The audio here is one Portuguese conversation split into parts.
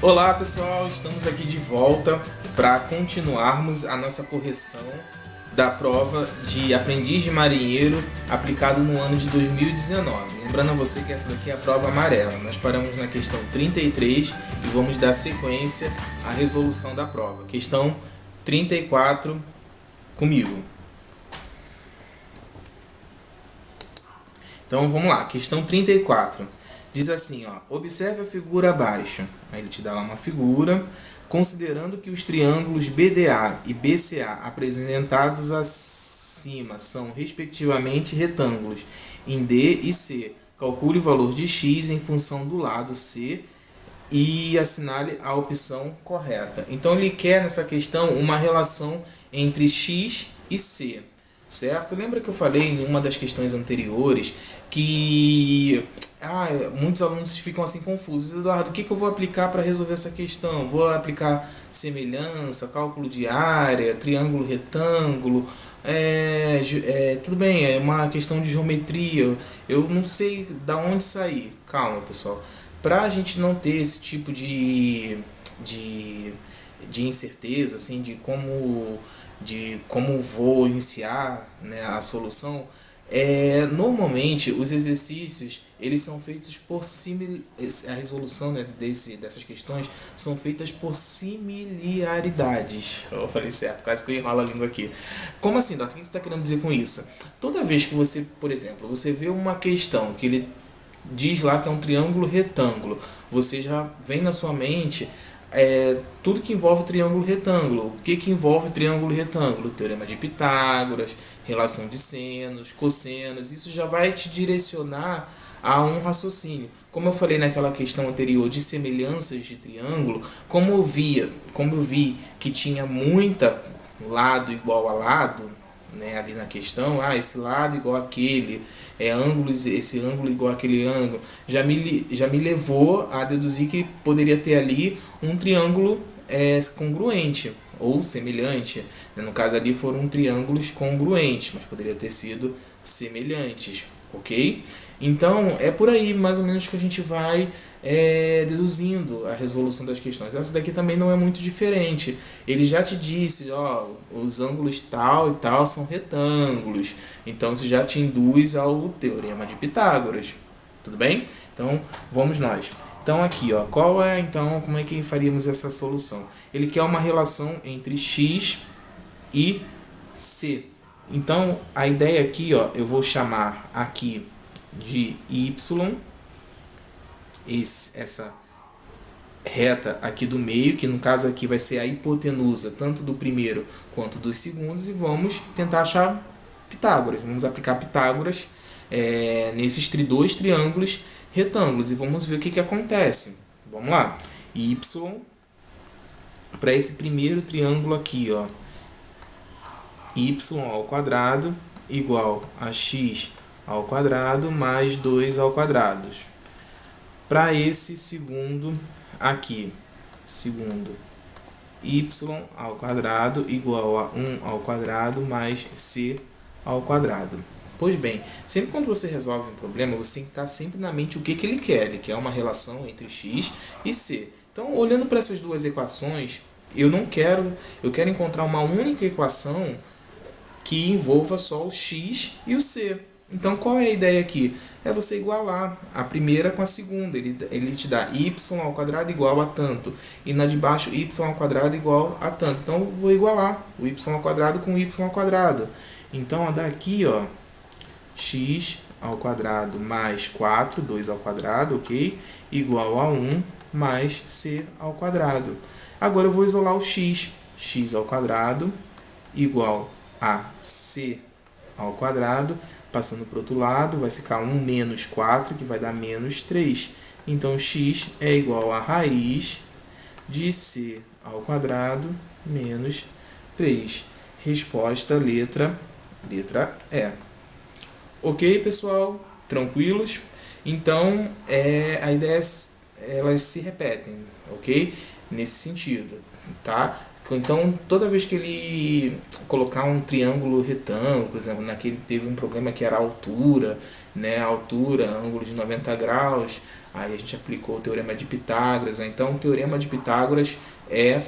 Olá pessoal, estamos aqui de volta para continuarmos a nossa correção da prova de aprendiz de marinheiro aplicado no ano de 2019. Lembrando a você que essa daqui é a prova amarela. Nós paramos na questão 33 e vamos dar sequência à resolução da prova. Questão 34 comigo. Então vamos lá, questão 34. Diz assim, ó, observe a figura abaixo. Aí ele te dá lá uma figura. Considerando que os triângulos BDA e BCA apresentados acima são respectivamente retângulos em D e C, calcule o valor de x em função do lado C e assinale a opção correta. Então ele quer nessa questão uma relação entre x e C, certo? Lembra que eu falei em uma das questões anteriores que muitos alunos ficam assim confusos. Eduardo, o que eu vou aplicar para resolver essa questão? Vou aplicar semelhança, cálculo de área, triângulo, retângulo? Tudo bem, é uma questão de geometria. Eu não sei da onde sair. Calma, pessoal. Para a gente não ter esse tipo de incerteza, assim, de como vou iniciar, né, a solução, normalmente os exercícios eles são feitos por a resolução, né, dessas questões são feitas por similaridades. Eu falei certo, quase que eu enrolo a língua aqui. Como assim, Dota? O que você está querendo dizer com isso? Toda vez que você, por exemplo, você vê uma questão que ele diz lá que é um triângulo retângulo, você já vem na sua mente tudo que envolve triângulo retângulo. O que envolve triângulo retângulo? Teorema de Pitágoras, relação de senos, cossenos. Isso já vai te direcionar a um raciocínio. Como eu falei naquela questão anterior de semelhanças de triângulo, como eu vi que tinha muita lado igual a lado, né, ali na questão, esse lado igual aquele, esse ângulo igual aquele ângulo, já me levou a deduzir que poderia ter ali um triângulo congruente ou semelhante. No caso ali foram triângulos congruentes, mas poderia ter sido semelhantes, ok? Então é por aí mais ou menos que a gente vai deduzindo a resolução das questões. Essa daqui também não é muito diferente. Ele já te disse, os ângulos tal e tal são retângulos. Então isso já te induz ao teorema de Pitágoras. Tudo bem? Então vamos nós. Então aqui, como é que faríamos essa solução? Ele quer uma relação entre x e c. Então a ideia aqui, eu vou chamar aqui de y, essa reta aqui do meio, que no caso aqui vai ser a hipotenusa tanto do primeiro quanto dos segundos, e vamos tentar achar Pitágoras. Vamos aplicar Pitágoras nesses dois triângulos retângulos e vamos ver o que acontece. Vamos lá. Y para esse primeiro triângulo aqui, y ao quadrado igual a x ao quadrado mais 2 ao quadrado. Para esse segundo aqui, y ao quadrado igual a 1 ao quadrado mais c ao quadrado. Pois bem, sempre quando você resolve um problema, você tem que estar sempre na mente o que ele quer. Ele quer uma relação entre x e c. Então, olhando para essas duas equações, eu quero encontrar uma única equação que envolva só o x e o c. Então, qual é a ideia aqui? É você igualar a primeira com a segunda. Ele te dá y ao quadrado igual a tanto. E na de baixo, y ao quadrado igual a tanto. Então, eu vou igualar o y ao quadrado com o y ao quadrado. Então, dá aqui, x ao quadrado mais 4, 2 ao quadrado, ok? Igual a 1 mais c ao quadrado. Agora, eu vou isolar o x. X ao quadrado igual a c ao quadrado. Passando para o outro lado, vai ficar 1 menos 4, que vai dar menos 3. Então, x é igual a raiz de c ao quadrado menos 3. Resposta, letra E. Ok, pessoal? Tranquilos? Então, a ideia elas se repetem, ok? Nesse sentido, tá? Então, toda vez que ele colocar um triângulo retângulo, por exemplo, naquele teve um problema que era a altura, né? A altura, ângulo de 90 graus, aí a gente aplicou o teorema de Pitágoras. Então, o teorema de Pitágoras é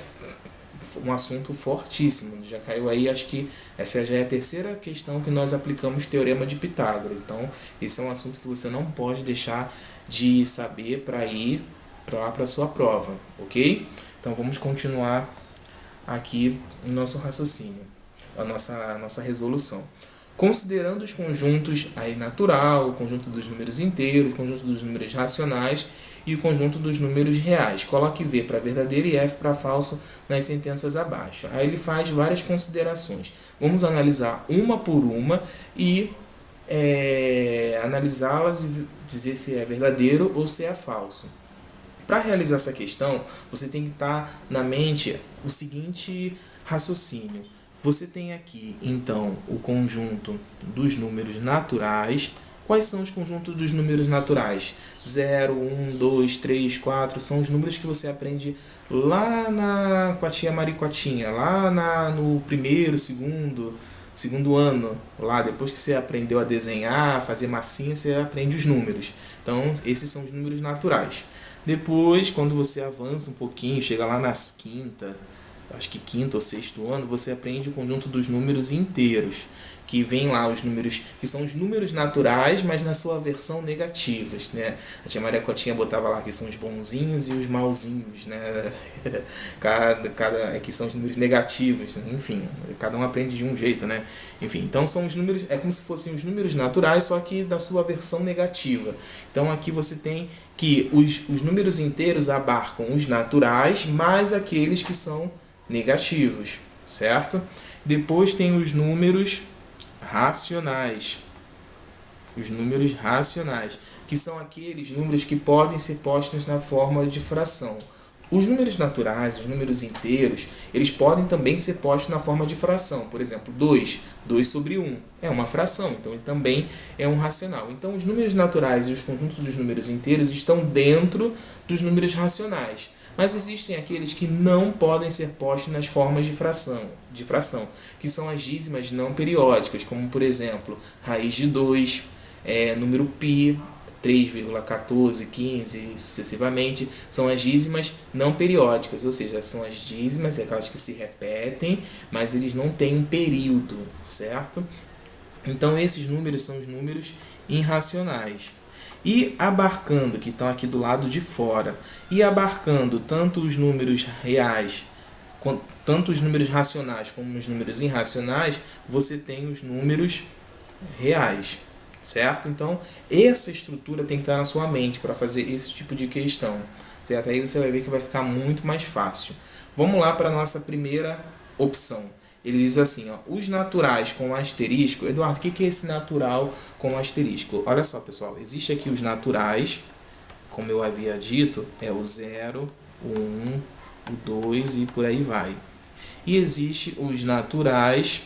um assunto fortíssimo. Já caiu aí, acho que essa já é a terceira questão que nós aplicamos teorema de Pitágoras. Então, esse é um assunto que você não pode deixar de saber para ir para a sua prova, ok? Então, vamos continuar aqui o nosso raciocínio, a nossa resolução. Considerando os conjuntos aí natural, o conjunto dos números inteiros, o conjunto dos números racionais e o conjunto dos números reais. Coloque V para verdadeiro e F para falso nas sentenças abaixo. Aí ele faz várias considerações. Vamos analisar uma por uma e analisá-las e dizer se é verdadeiro ou se é falso. Para realizar essa questão, você tem que estar na mente o seguinte raciocínio. Você tem aqui, então, o conjunto dos números naturais. Quais são os conjuntos dos números naturais? 0, 1, 2, 3, 4, são os números que você aprende lá com a tia Maricotinha, no primeiro, segundo ano, lá depois que você aprendeu a desenhar, fazer massinha, você aprende os números. Então, esses são os números naturais. Depois, quando você avança um pouquinho, chega lá nas acho que quinto ou sexto ano, você aprende o conjunto dos números inteiros, que vem lá os números, que são os números naturais, mas na sua versão negativas, né? A tia Maria Cotinha botava lá que são os bonzinhos e os malzinhos, né? Que são os números negativos, enfim, cada um aprende de um jeito, né? Enfim, então são os números, é como se fossem os números naturais, só que da sua versão negativa. Então aqui você tem que os números inteiros abarcam os naturais, mais aqueles que são negativos, certo? Depois tem os números racionais. Os números racionais, que são aqueles números que podem ser postos na forma de fração. Os números naturais, os números inteiros, eles podem também ser postos na forma de fração. Por exemplo, 2 sobre 1 é uma fração, então ele também é um racional. Então, os números naturais e os conjuntos dos números inteiros estão dentro dos números racionais. Mas existem aqueles que não podem ser postos nas formas de fração, que são as dízimas não periódicas, como, por exemplo, raiz de 2, número π, 3,14, 15 e sucessivamente, são as dízimas não periódicas, ou seja, são as dízimas, aquelas que se repetem, mas eles não têm um período, certo? Então, esses números são os números irracionais. E abarcando, que estão aqui do lado de fora, e abarcando tanto os números reais, tanto os números racionais como os números irracionais, você tem os números reais, certo? Então, essa estrutura tem que estar na sua mente para fazer esse tipo de questão, certo? Aí você vai ver que vai ficar muito mais fácil. Vamos lá para a nossa primeira opção. Ele diz assim, ó, os naturais com asterisco. Eduardo, o que é esse natural com asterisco? Olha só, pessoal, existe aqui os naturais, como eu havia dito, é o 0, o 1, o 2 e por aí vai. E existe os naturais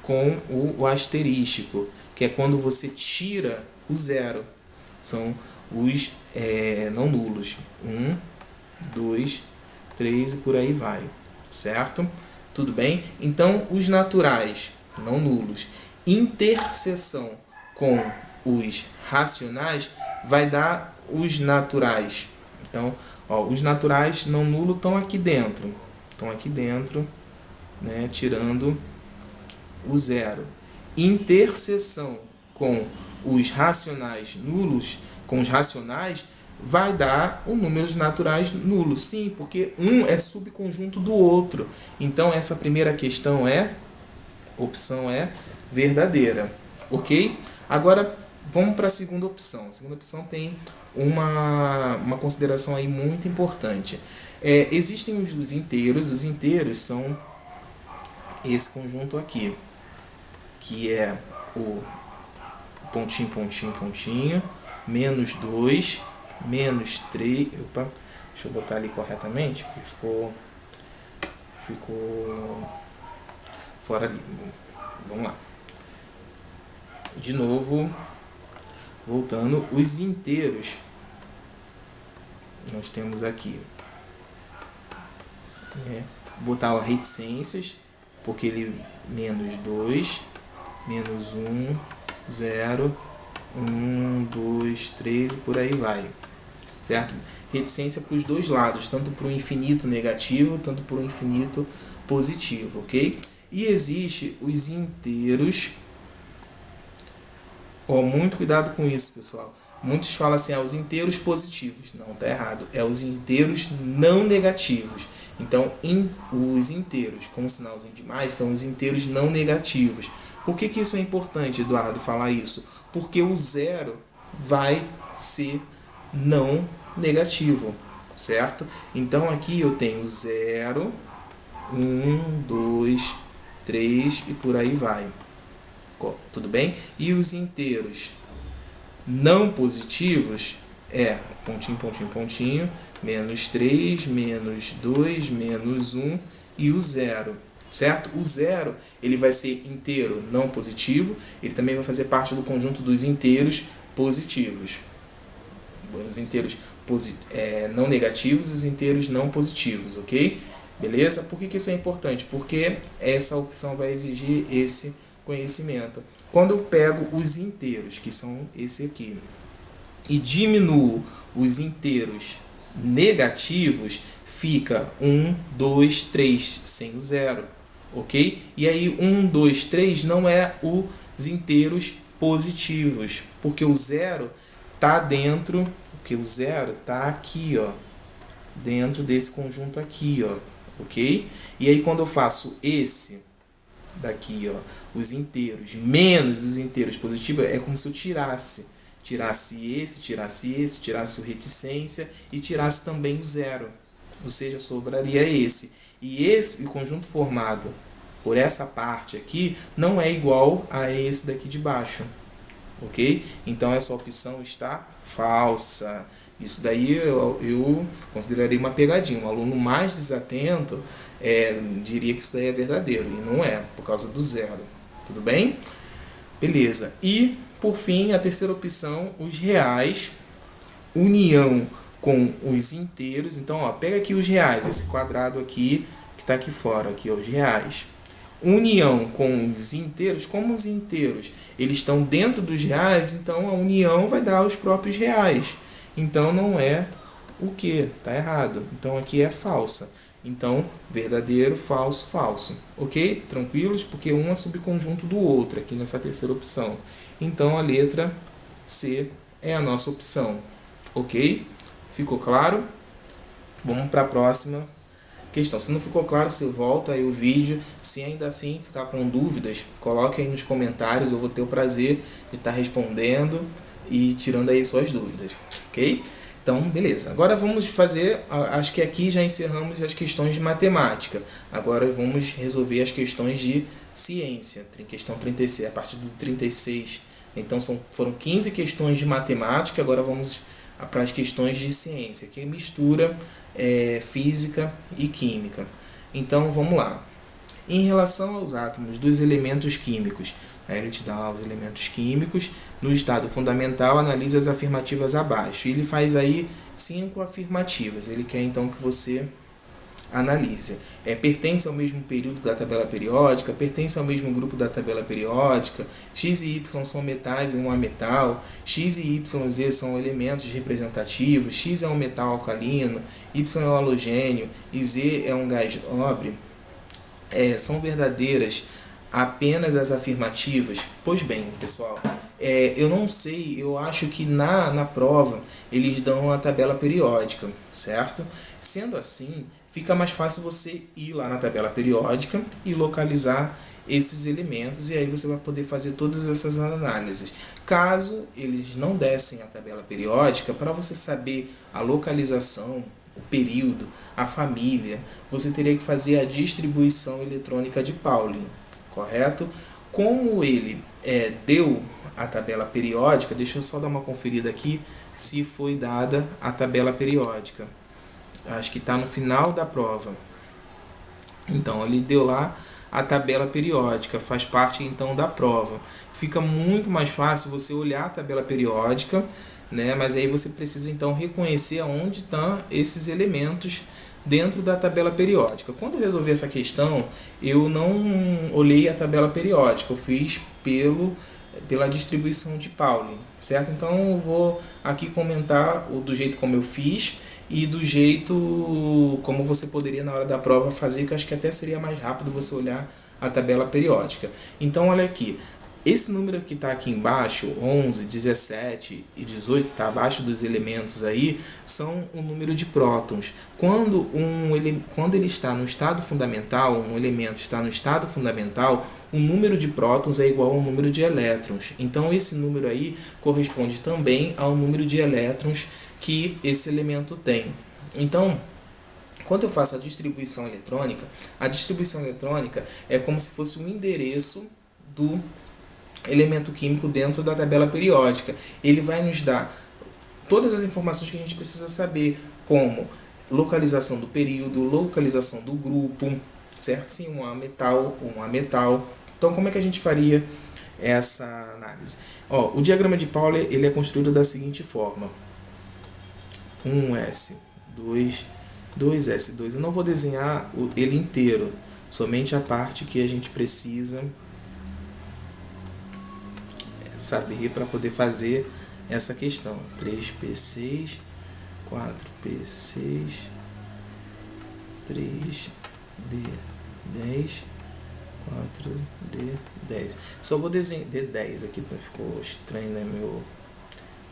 com o asterístico, que é quando você tira o 0. São os não nulos. 1, 2, 3 e por aí vai, certo? Tudo bem? Então, os naturais, não nulos, interseção com os racionais, vai dar os naturais. Então, ó, os naturais não nulos estão aqui dentro. Estão aqui dentro, né, tirando o 0. Interseção com os racionais nulos, com os racionais, vai dar o números naturais nulos. Sim, porque um é subconjunto do outro. Então, essa primeira questão opção é verdadeira. Ok? Agora, vamos para a segunda opção. A segunda opção tem uma consideração aí muito importante. Existem os inteiros. Os inteiros são esse conjunto aqui, que é o pontinho, pontinho, pontinho, menos 2, menos 3, opa, deixa eu botar ali corretamente, porque ficou fora ali. Vamos lá. De novo, voltando, os inteiros, nós temos aqui né? Botar ó, reticências, porque ele menos 2, menos 1, 0, 1, 2, 3 e por aí vai, certo? Reticência para os dois lados, tanto para o infinito negativo, tanto para o infinito positivo, ok? E existe os inteiros. Ó, muito cuidado com isso, pessoal. Muitos falam assim, os inteiros positivos. Não, tá errado. É os inteiros não negativos. Então, os inteiros com sinalzinho de mais são os inteiros não negativos. Por que isso é importante, Eduardo, falar isso? Porque o zero vai ser não negativo, certo? Então, aqui eu tenho 0, 1, 2, 3 e por aí vai. Tudo bem? E os inteiros não positivos é pontinho, pontinho, pontinho, menos 3, menos 2, menos 1 e o zero, certo? O zero ele vai ser inteiro não positivo, ele também vai fazer parte do conjunto dos inteiros positivos. Os inteiros não negativos e os inteiros não positivos, ok? Beleza? Por que isso é importante? Porque essa opção vai exigir esse conhecimento. Quando eu pego os inteiros, que são esse aqui, e diminuo os inteiros negativos, fica 1, 2, 3, sem o zero, ok? E aí 1, 2, 3 não é os inteiros positivos, porque o zero está dentro, porque o zero está aqui, ó, dentro desse conjunto aqui, ó, ok? E aí quando eu faço esse daqui, ó, os inteiros menos os inteiros positivos, é como se eu tirasse tirasse o reticência e tirasse também o zero, ou seja, sobraria esse. E esse conjunto formado por essa parte aqui não é igual a esse daqui de baixo, ok? Então essa opção está falsa. Isso daí eu consideraria uma pegadinha. Um aluno mais desatento diria que isso daí é verdadeiro, e não é, por causa do zero. Tudo bem? Beleza. E, por fim, a terceira opção, os reais, união com os inteiros. Então, ó, pega aqui os reais, esse quadrado aqui, que está aqui fora, aqui, ó, os reais. União com os inteiros, como os inteiros eles estão dentro dos reais, então a união vai dar os próprios reais. Então não é o que? Está errado. Então aqui é falsa. Então, verdadeiro, falso, falso. Ok? Tranquilos? Porque um é subconjunto do outro aqui nessa terceira opção. Então a letra C é a nossa opção. Ok? Ficou claro? Vamos para a próxima questão. Se não ficou claro, você volta aí o vídeo. Se ainda assim ficar com dúvidas, coloque aí nos comentários. Eu vou ter o prazer de estar respondendo e tirando aí suas dúvidas, ok? Então, beleza. Agora vamos fazer, acho que aqui já encerramos as questões de matemática. Agora vamos resolver as questões de ciência. Questão 36, a partir do 36. Então foram 15 questões de matemática, agora vamos para as questões de ciência, que mistura física e química. Então vamos lá. Em relação aos átomos dos elementos químicos, aí ele te dá lá os elementos químicos, no estado fundamental analisa as afirmativas abaixo. Ele faz aí 5 afirmativas, ele quer então que você analise. Pertence ao mesmo período da tabela periódica, pertence ao mesmo grupo da tabela periódica, X e Y são metais e um ametal, X e Y, Z são elementos representativos, X é um metal alcalino, Y é um halogênio e Z é um gás nobre. São verdadeiras apenas as afirmativas? Pois bem, pessoal, eu não sei, eu acho que na prova eles dão a tabela periódica, certo? Sendo assim, fica mais fácil você ir lá na tabela periódica e localizar esses elementos, e aí você vai poder fazer todas essas análises. Caso eles não dessem a tabela periódica, para você saber a localização, o período, a família, você teria que fazer a distribuição eletrônica de Pauling, correto? Como ele deu a tabela periódica, deixa eu só dar uma conferida aqui se foi dada a tabela periódica. Acho que está no final da prova. Então, ele deu lá a tabela periódica, faz parte então da prova. Fica muito mais fácil você olhar a tabela periódica, né? Mas aí você precisa então reconhecer onde estão esses elementos dentro da tabela periódica. Quando eu resolvi essa questão, eu não olhei a tabela periódica, eu fiz pela distribuição de Pauli, certo? Então eu vou aqui comentar do jeito como eu fiz e do jeito como você poderia na hora da prova fazer, que eu acho que até seria mais rápido você olhar a tabela periódica. Então olha aqui, esse número que está aqui embaixo, 11, 17 e 18, que está abaixo dos elementos aí, são o número de prótons. Quando ele está no estado fundamental, um elemento está no estado fundamental, o número de prótons é igual ao número de elétrons. Então esse número aí corresponde também ao número de elétrons que esse elemento tem. Então, quando eu faço a distribuição eletrônica é como se fosse um endereço do elemento químico dentro da tabela periódica. Ele vai nos dar todas as informações que a gente precisa saber, como localização do período, localização do grupo, certo? Sim, um metal. Então, como é que a gente faria essa análise? O diagrama de Pauli ele é construído da seguinte forma: 1s, 2s2. Eu não vou desenhar ele inteiro, somente a parte que a gente precisa saber para poder fazer essa questão. 3p6, 4p6, 3d10, 4d10. Só vou desenhar d10 aqui, ficou estranho, né?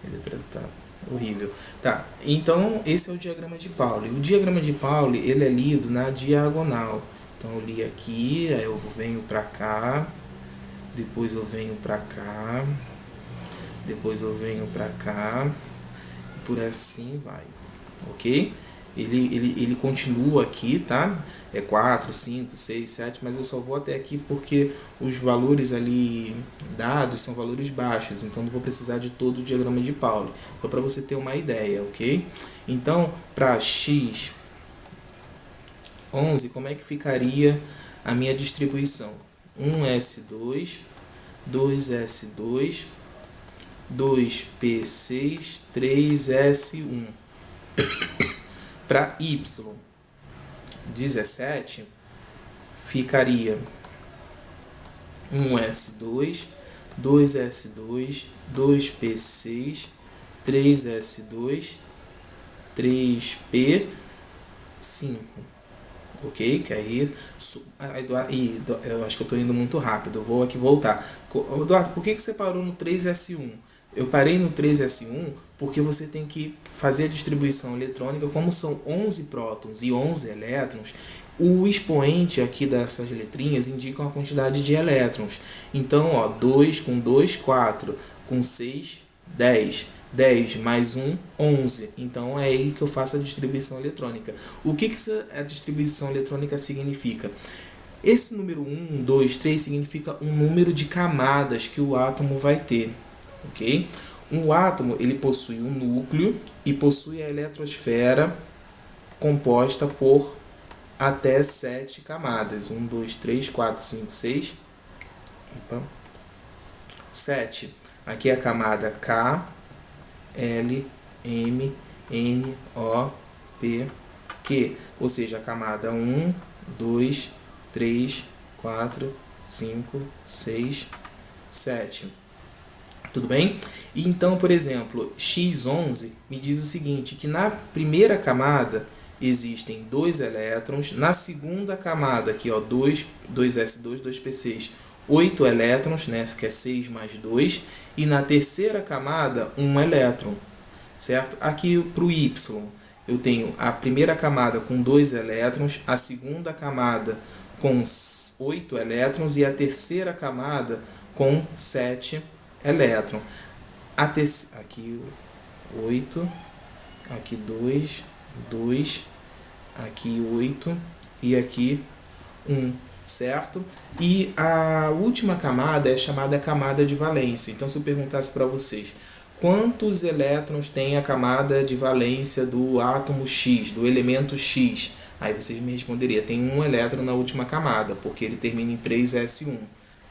Ele tá horrível. Tá, então esse é o diagrama de Pauli. O diagrama de Pauli ele é lido na diagonal. Então eu li aqui, aí eu venho para cá, depois eu venho para cá, depois eu venho para cá, e por assim vai, ok? Ele continua aqui, tá? É 4, 5, 6, 7, mas eu só vou até aqui porque os valores ali dados são valores baixos, então não vou precisar de todo o diagrama de Pauli, só para você ter uma ideia, ok? Então, para x11, como é que ficaria a minha distribuição? 1s2, 2s2, 2p6, 3s1. Para y17, ficaria 1s2, 2s2, 2p6, 3s2, 3p5. Ok? Que aí, eu acho que eu estou indo muito rápido, eu vou aqui voltar. Eduardo, por que você parou no 3s1? Eu parei no 3s1 porque você tem que fazer a distribuição eletrônica, como são 11 prótons e 11 elétrons, o expoente aqui dessas letrinhas indicam a quantidade de elétrons. Então, 2 com 2, 4, com 6, 10. 10 mais 1, 11. Então é aí que eu faço a distribuição eletrônica. O que a distribuição eletrônica significa? Esse número 1, 2, 3 significa um número de camadas que o átomo vai ter. Ok? Um átomo ele possui um núcleo e possui a eletrosfera composta por até 7 camadas. 1, 2, 3, 4, 5, 6. 7. Aqui é a camada K, L, M, N, O, P, Q. Ou seja, a camada 1, 2, 3, 4, 5, 6, 7. Tudo bem? E então, por exemplo, X11 me diz o seguinte, que na primeira camada existem 2 elétrons, na segunda camada, aqui, 2s2, 2p6, 8 elétrons, né, que é 6 mais 2, e na terceira camada, 1 elétron, certo? Aqui para o Y, eu tenho a primeira camada com 2 elétrons, a segunda camada com 8 elétrons e a terceira camada com 7 elétrons. Aqui 8, aqui 2, 2, aqui 8 e aqui 1. Certo? E a última camada é chamada camada de valência. Então, se eu perguntasse para vocês quantos elétrons tem a camada de valência do átomo X, do elemento X, aí vocês me responderiam, tem um elétron na última camada, porque ele termina em 3s1.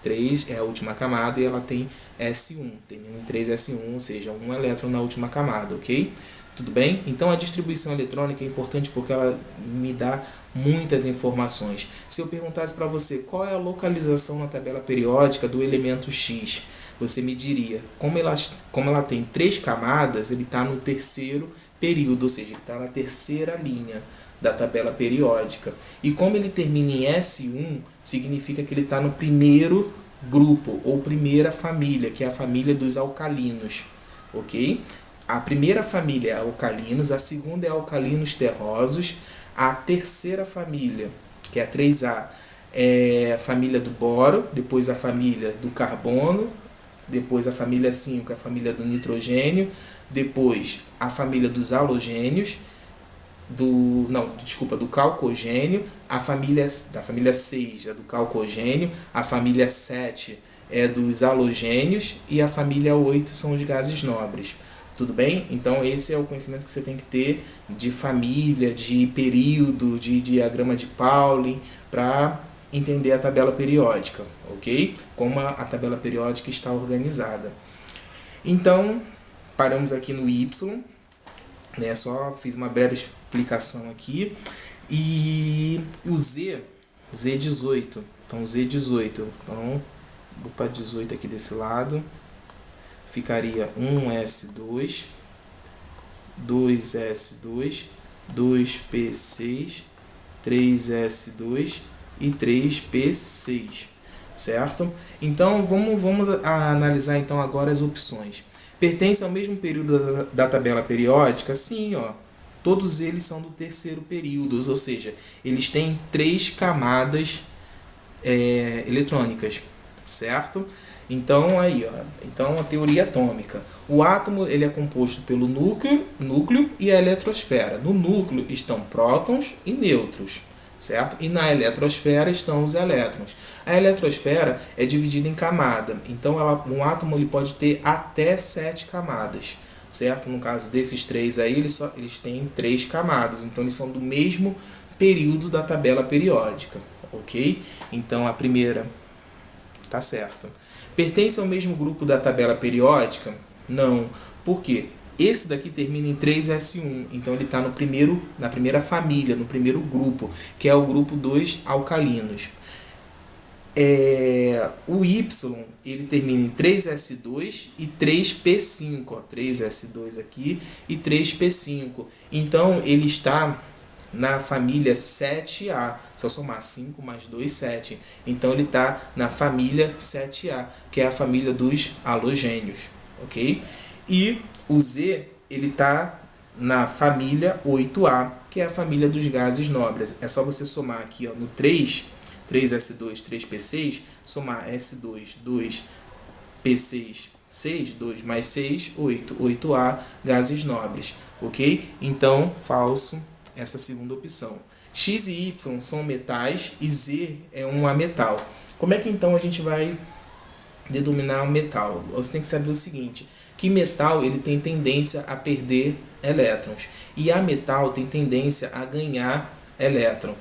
3 é a última camada e ela tem S1, termina em 3s1, ou seja, um elétron na última camada, ok? Tudo bem? Então a distribuição eletrônica é importante porque ela me dá muitas informações. Se eu perguntasse para você qual é a localização na tabela periódica do elemento X, você me diria, como ela tem 3 camadas, ele está no terceiro período, ou seja, ele está na terceira linha da tabela periódica. E como ele termina em S1, significa que ele está no primeiro grupo ou primeira família, que é a família dos alcalinos, ok? A primeira família é alcalinos, a segunda é alcalinos terrosos, a terceira família, que é a 3A, é a família do boro, depois a família do carbono, depois a família 5, a família do nitrogênio, depois a família dos halogênios, do calcogênio, da família 6 é do calcogênio, a família 7 é dos halogênios e a família 8 são os gases nobres. Tudo bem? Então esse é o conhecimento que você tem que ter de família, de período, de diagrama de Pauling, para entender a tabela periódica, ok? Como a tabela periódica está organizada. Então, paramos aqui no Y, né? Só fiz uma breve explicação aqui. E o Z18. Então, Z18. Então, vou para 18 aqui desse lado. Ficaria 1S2, 2S2, 2P6, 3S2 e 3P6, certo? Então, vamos analisar então agora as opções. Pertence ao mesmo período da tabela periódica? Sim, ó. Todos eles são do terceiro período, ou seja, eles têm 3 camadas eletrônicas, certo? Então, aí, ó, então a teoria atômica. O átomo ele é composto pelo núcleo e a eletrosfera. No núcleo estão prótons e nêutrons, certo? E na eletrosfera estão os elétrons. A eletrosfera é dividida em camada. Então, um átomo ele pode ter até 7 camadas, certo? No caso desses 3 aí, eles têm 3 camadas. Então, eles são do mesmo período da tabela periódica, ok? Então, a primeira tá certo. Pertence ao mesmo grupo da tabela periódica? Não. Por quê? Esse daqui termina em 3S1, então ele está na primeira família, no primeiro grupo, que é o grupo dos alcalinos. O Y ele termina em 3S2 e 3P5, ó, 3S2 aqui e 3P5. Então ele está na família 7A, só somar 5 mais 2, 7. Então ele está na família 7A, que é a família dos halogênios, ok? E o Z ele está na família 8A, que é a família dos gases nobres. É só você somar aqui, ó, no 3S2, 3P6, somar S2, 2, P6, 6, 2 mais 6, 8. 8A, gases nobres, ok? Então, falso essa segunda opção. X e Y são metais e Z é um ametal. Como é que então a gente vai denominar um metal? Você tem que saber o seguinte, que metal ele tem tendência a perder elétrons e ametal tem tendência a ganhar elétron.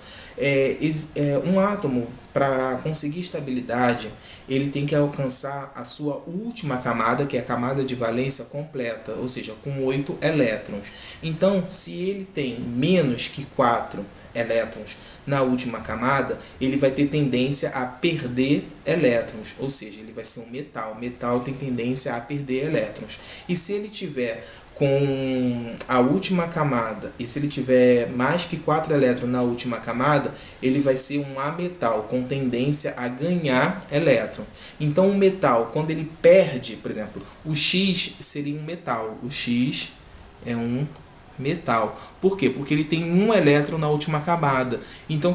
Um átomo, para conseguir estabilidade, ele tem que alcançar a sua última camada, que é a camada de valência completa, ou seja, com 8 elétrons. Então, se ele tem menos que 4 elétrons na última camada, ele vai ter tendência a perder elétrons, ou seja, ele vai ser um metal. Metal tem tendência a perder elétrons. E se ele tiver com a última camada, e se ele tiver mais que 4 elétrons na última camada, ele vai ser um ametal, com tendência a ganhar elétron. Então, o metal, quando ele perde, por exemplo, o X seria um metal. O X é um metal. Por quê? Porque ele tem um elétron na última camada. Então,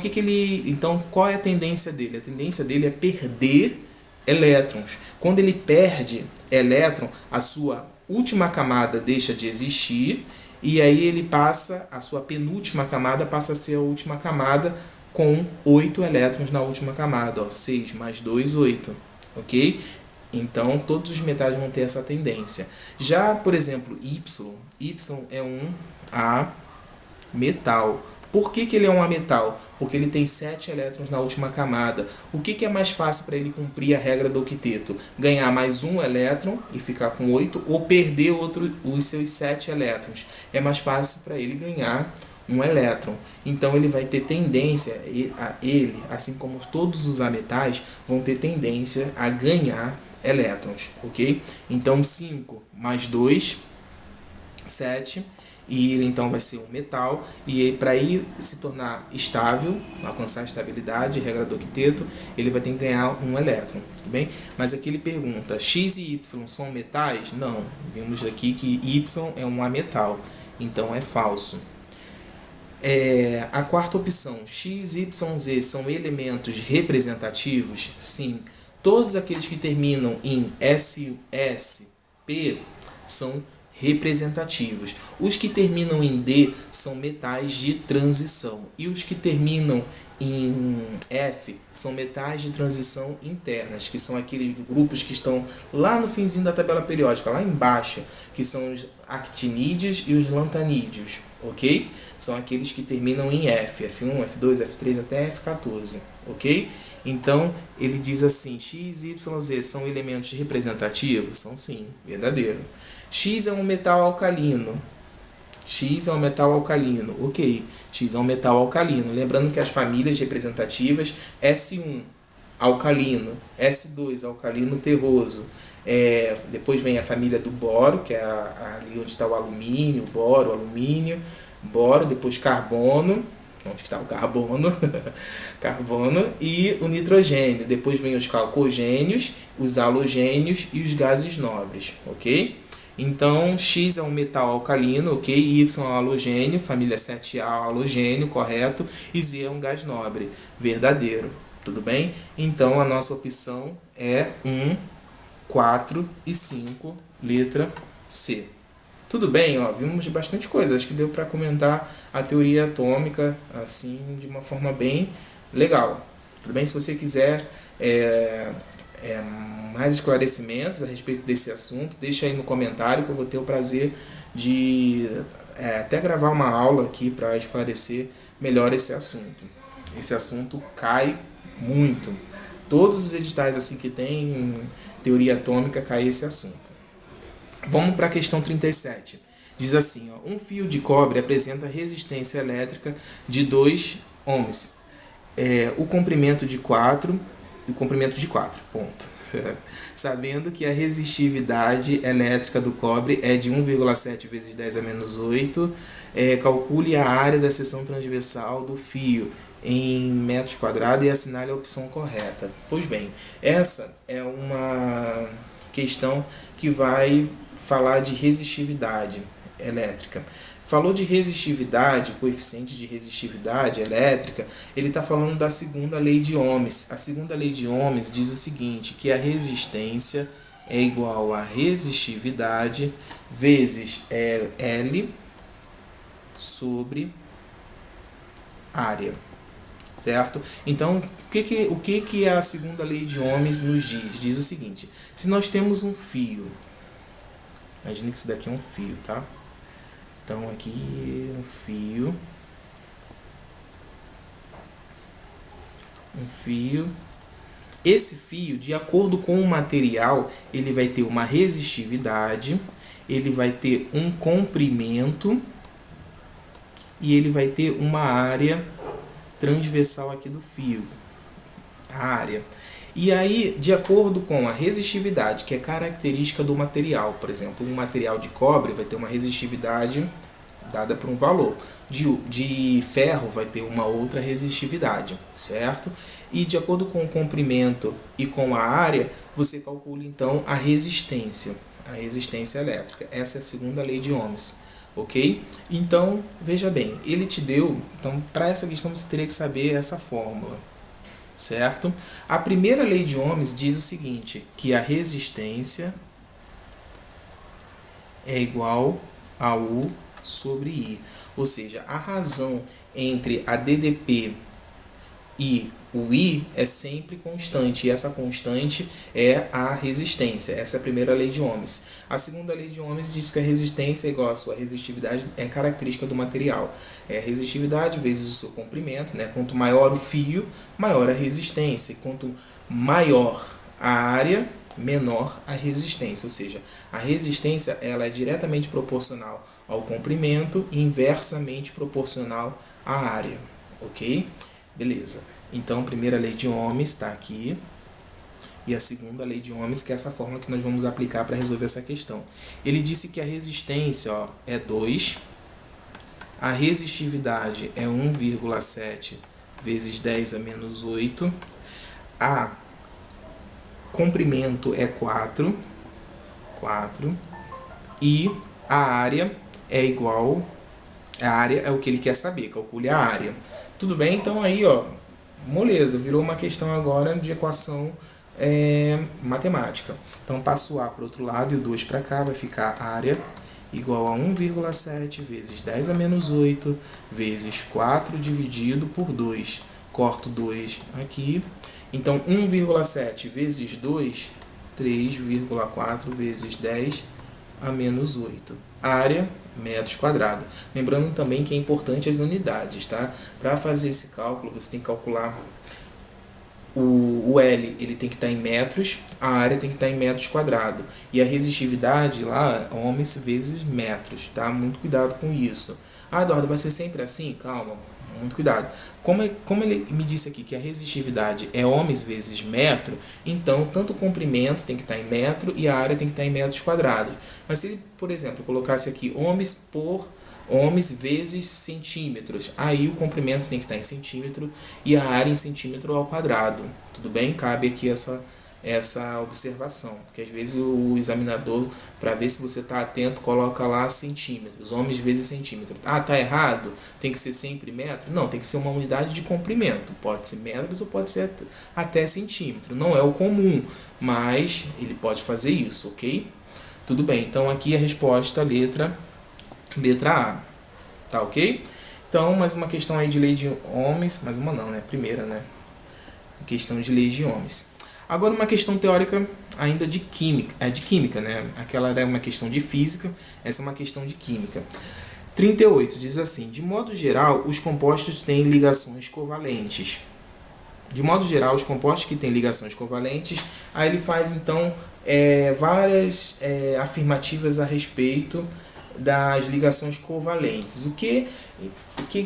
então qual é a tendência dele? A tendência dele é perder elétrons. Quando ele perde elétron, a sua última camada deixa de existir e aí ele passa, a sua penúltima camada passa a ser a última camada com 8 elétrons na última camada, ó, 6 mais 2, 8, ok? Então, todos os metais vão ter essa tendência. Já, por exemplo, Y é um ametal. Por que ele é um ametal? Porque ele tem 7 elétrons na última camada. O que é mais fácil para ele cumprir a regra do octeto? Ganhar mais um elétron e ficar com 8, ou perder os seus 7 elétrons? É mais fácil para ele ganhar um elétron. Então ele vai ter tendência, assim como todos os ametais, vão ter tendência a ganhar elétrons, ok? Então 5 mais 2, 7, e ele então vai ser um metal, e para ir se tornar estável, alcançar a estabilidade, regra do octeto, ele vai ter que ganhar um elétron, tudo bem? Mas aqui ele pergunta, X e Y são metais? Não, vimos aqui que Y é um ametal, então é falso. A quarta opção, X, Y, Z são elementos representativos? Sim. Todos aqueles que terminam em S, S, P são representativos. Os que terminam em D são metais de transição. E os que terminam em F são metais de transição internas, que são aqueles grupos que estão lá no finzinho da tabela periódica, lá embaixo, que são os actinídeos e os lantanídeos, ok? São aqueles que terminam em F, F1, F2, F3 até F14, ok? Então, ele diz assim, X, Y, Z são elementos representativos? São sim, verdadeiro. X é um metal alcalino. X é um metal alcalino, ok. X é um metal alcalino. Lembrando que as famílias representativas, S1, alcalino, S2, alcalino terroso. Depois vem a família do boro, que é ali onde está o alumínio, boro, alumínio, boro, depois carbono, onde está o carbono, carbono, e o nitrogênio. Depois vem os calcogênios, os halogênios e os gases nobres, ok? Então, X é um metal alcalino, ok? Y é um halogênio, família 7A halogênio, correto? E Z é um gás nobre, verdadeiro, tudo bem? Então, a nossa opção é 1, 4 e 5, letra C. Tudo bem, ó, vimos bastante coisa, acho que deu para comentar a teoria atômica assim de uma forma bem legal. Tudo bem? Se você quiser mais esclarecimentos a respeito desse assunto, deixa aí no comentário que eu vou ter o prazer de até gravar uma aula aqui para esclarecer melhor esse assunto. Esse assunto cai muito. Todos os editais assim que tem teoria atômica cai esse assunto. Vamos para a questão 37. Diz assim, ó, um fio de cobre apresenta resistência elétrica de 2 ohms. O comprimento de 4 e o comprimento de 4, ponto. Sabendo que a resistividade elétrica do cobre é de 1,7 vezes 10 a menos 8, calcule a área da seção transversal do fio em metros quadrados e assinale a opção correta. Pois bem, essa é uma questão que vai falar de resistividade elétrica. Falou de resistividade, coeficiente de resistividade elétrica, ele está falando da segunda lei de Ohms. A segunda lei de Ohms diz o seguinte, que a resistência é igual a resistividade vezes L sobre área. Certo? Então, o que a segunda lei de Ohms nos diz? Diz o seguinte, se nós temos um fio, imagine que isso daqui é um fio, tá? Então, aqui um fio, esse fio, de acordo com o material, ele vai ter uma resistividade, ele vai ter um comprimento e ele vai ter uma área transversal aqui do fio, a área. E aí, de acordo com a resistividade, que é característica do material, por exemplo, um material de cobre vai ter uma resistividade dada por um valor, de ferro vai ter uma outra resistividade, certo? E de acordo com o comprimento e com a área, você calcula então a resistência elétrica. Essa é a segunda lei de Ohms. Ok? Então, veja bem, ele te deu, então para essa questão você teria que saber essa fórmula, certo? A primeira lei de Ohms diz o seguinte, que a resistência é igual a U sobre I, ou seja, a razão entre a DDP e O I é sempre constante, e essa constante é a resistência. Essa é a primeira lei de Ohms. A segunda lei de Ohms diz que a resistência é igual à sua resistividade, é característica do material. É a resistividade vezes o seu comprimento, né? Quanto maior o fio, maior a resistência. E quanto maior a área, menor a resistência. Ou seja, a resistência ela é diretamente proporcional ao comprimento e inversamente proporcional à área. Ok? Beleza. Então, a primeira lei de Ohms está aqui. E a segunda lei de Ohms, que é essa fórmula que nós vamos aplicar para resolver essa questão. Ele disse que a resistência é 2, a resistividade é 1,7 vezes 10 a menos 8, a comprimento é 4, e a área é igual, a área é o que ele quer saber, calcule a área. Tudo bem? Então aí, moleza, virou uma questão agora de equação matemática. Então passo o A para o outro lado e o 2 para cá, vai ficar área igual a 1,7 vezes 10 a menos 8 vezes 4 dividido por 2. Corto 2 aqui. Então 1,7 vezes 2, 3,4 vezes 10 a menos 8. Área, metros quadrados. Lembrando também que é importante as unidades, tá? Para fazer esse cálculo, você tem que calcular o L, ele tem que estar em metros, a área tem que estar em metros quadrados. E a resistividade lá, ohms vezes metros, tá? Muito cuidado com isso. Ah, Eduardo, vai ser sempre assim? Calma, muito cuidado. Como ele me disse aqui que a resistividade é ohms vezes metro, então tanto o comprimento tem que estar em metro e a área tem que estar em metros quadrados. Mas se ele, por exemplo, colocasse aqui ohms vezes centímetros, aí o comprimento tem que estar em centímetro e a área em centímetro ao quadrado. Tudo bem? Cabe aqui essa observação, porque às vezes o examinador, para ver se você está atento, coloca lá centímetros, ohms vezes centímetro. Ah, tá errado? Tem que ser sempre metro? Não, tem que ser uma unidade de comprimento. Pode ser metros ou pode ser até centímetro. Não é o comum, mas ele pode fazer isso, ok? Tudo bem, então aqui a resposta, letra A. Tá ok? Então, mais uma questão aí de lei de Ohms. Mais uma não, né? Primeira, né? Questão de lei de Ohms. Agora uma questão teórica ainda de química. É de química, né? Aquela era uma questão de física, essa é uma questão de química. 38 diz assim: de modo geral, os compostos têm ligações covalentes. De modo geral, os compostos que têm ligações covalentes, aí ele faz então várias afirmativas a respeito das ligações covalentes.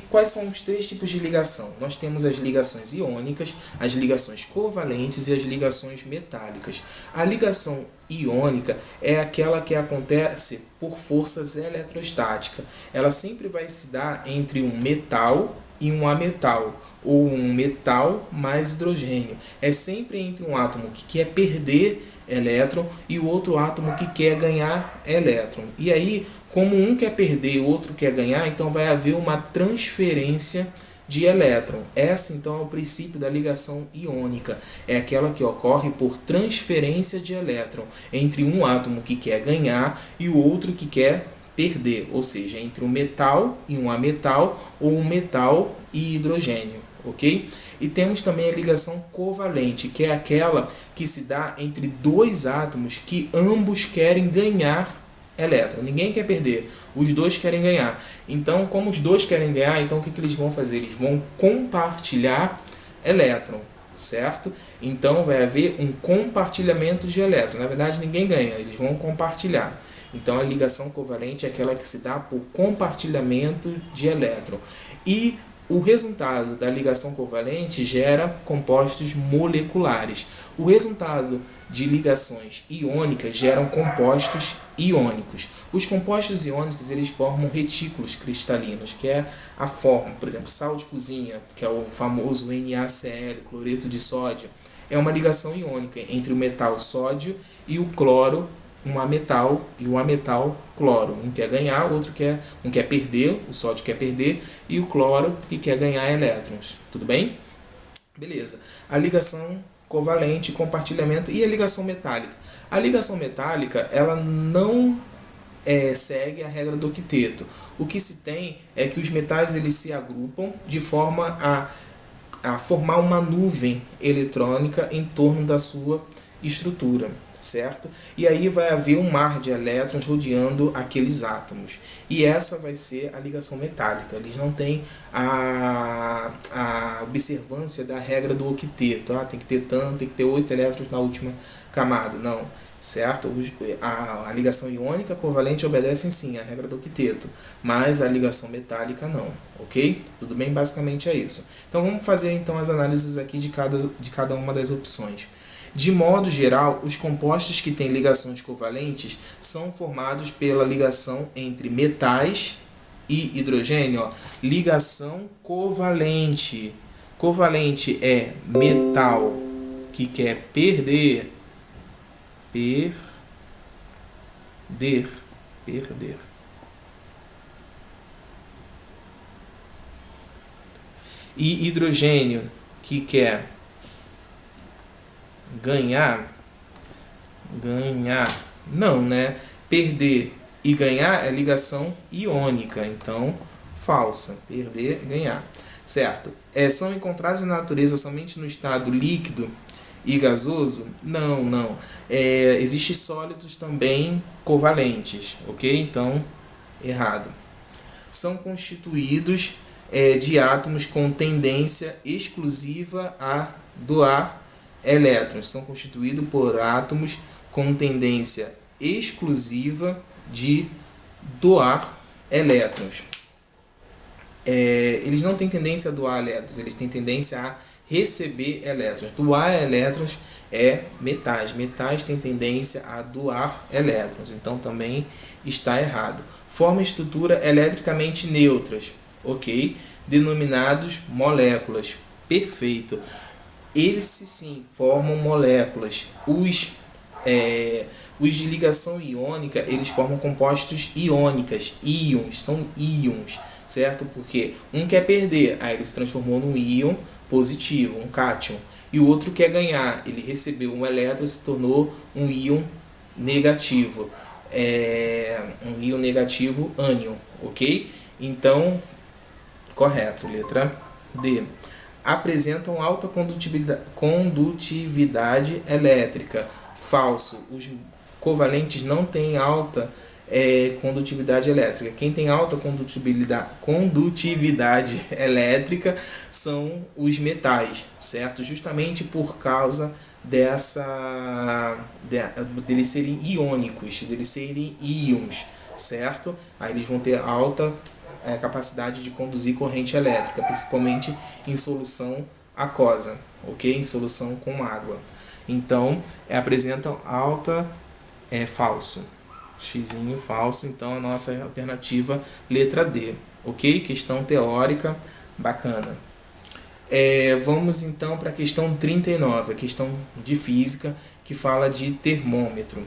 Quais são os três tipos de ligação? Nós temos as ligações iônicas, as ligações covalentes e as ligações metálicas. A ligação iônica é aquela que acontece por forças eletrostáticas. Ela sempre vai se dar entre um metal e um ametal, ou um metal mais hidrogênio. É sempre entre um átomo que quer perder elétron e o outro átomo que quer ganhar elétron. E aí, como um quer perder e o outro quer ganhar, então vai haver uma transferência de elétron. Essa então é o princípio da ligação iônica. É aquela que ocorre por transferência de elétron entre um átomo que quer ganhar e o outro que quer perder, ou seja, entre um metal e um ametal ou um metal e hidrogênio, ok? E temos também a ligação covalente, que é aquela que se dá entre dois átomos que ambos querem ganhar elétron. Ninguém quer perder, os dois querem ganhar. Então, como os dois querem ganhar, então o que eles vão fazer? Eles vão compartilhar elétron, certo? Então vai haver um compartilhamento de elétron. Na verdade, ninguém ganha, eles vão compartilhar. Então a ligação covalente é aquela que se dá por compartilhamento de elétron. E o resultado da ligação covalente gera compostos moleculares. O resultado de ligações iônicas geram compostos iônicos. Os compostos iônicos eles formam retículos cristalinos, que é a forma, por exemplo, sal de cozinha, que é o famoso NaCl, cloreto de sódio, é uma ligação iônica entre o metal sódio e o cloro, um ametal e o ametal cloro. Um quer ganhar, um quer perder, o sódio quer perder e o cloro que quer ganhar elétrons. Tudo bem? Beleza. A ligação covalente, compartilhamento e a ligação metálica. A ligação metálica, ela não segue a regra do octeto. O que se tem é que os metais eles se agrupam de forma a a formar uma nuvem eletrônica em torno da sua estrutura, certo? E aí vai haver um mar de elétrons rodeando aqueles átomos. E essa vai ser a ligação metálica. Eles não têm a observância da regra do octeto. Tem que ter tanto, tem que ter 8 elétrons na última camada. Não, certo? A ligação iônica covalente obedece sim à regra do octeto, mas a ligação metálica não, ok? Tudo bem? Basicamente é isso. Então vamos fazer então as análises aqui de cada uma das opções. De modo geral, os compostos que têm ligações covalentes são formados pela ligação entre metais e hidrogênio. Ligação covalente. Covalente é metal que quer perder. E hidrogênio que quer ganhar. Não, né? Perder e ganhar é ligação iônica, então falsa. Perder e ganhar, certo? São encontrados na natureza somente no estado líquido e gasoso? Não. Existem sólidos também covalentes, ok? Então, errado. São constituídos de átomos com tendência exclusiva a doar elétrons. São constituídos por átomos com tendência exclusiva de doar elétrons. Eles não têm tendência a doar elétrons, eles têm tendência a receber elétrons. Doar elétrons é metais. Metais têm tendência a doar elétrons, então também está errado. Forma estrutura eletricamente neutras, ok? Denominados moléculas, perfeito. Eles sim formam moléculas. Os de ligação iônica, eles formam compostos iônicas, íons, são íons, certo? Porque um quer perder, aí ele se transformou num íon positivo, um cátion, e o outro quer ganhar, ele recebeu um elétron e se tornou um íon negativo, um íon negativo ânion, ok? Então, correto, letra D. Apresentam alta condutividade elétrica. Falso. Os covalentes não têm alta condutividade elétrica. Quem tem alta condutividade elétrica são os metais, certo? Justamente por causa deles serem iônicos, deles serem íons, certo? Aí eles vão ter alta capacidade de conduzir corrente elétrica, principalmente em solução aquosa, ok? Em solução com água. Então, apresentam alta falso. Xizinho falso, então a nossa alternativa letra D, ok? Questão teórica, bacana. Vamos então para a questão 39, a questão de física, que fala de termômetro.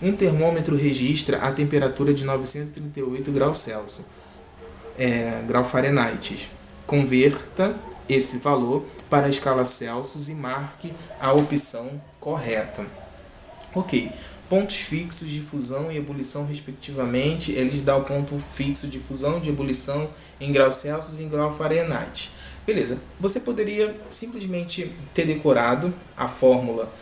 Um termômetro registra a temperatura de 938 graus Celsius. Grau Fahrenheit. Converta esse valor para a escala Celsius e marque a opção correta. Ok. Pontos fixos de fusão e ebulição, respectivamente, eles dão o ponto fixo de fusão e de ebulição em grau Celsius e em grau Fahrenheit. Beleza. Você poderia simplesmente ter decorado a fórmula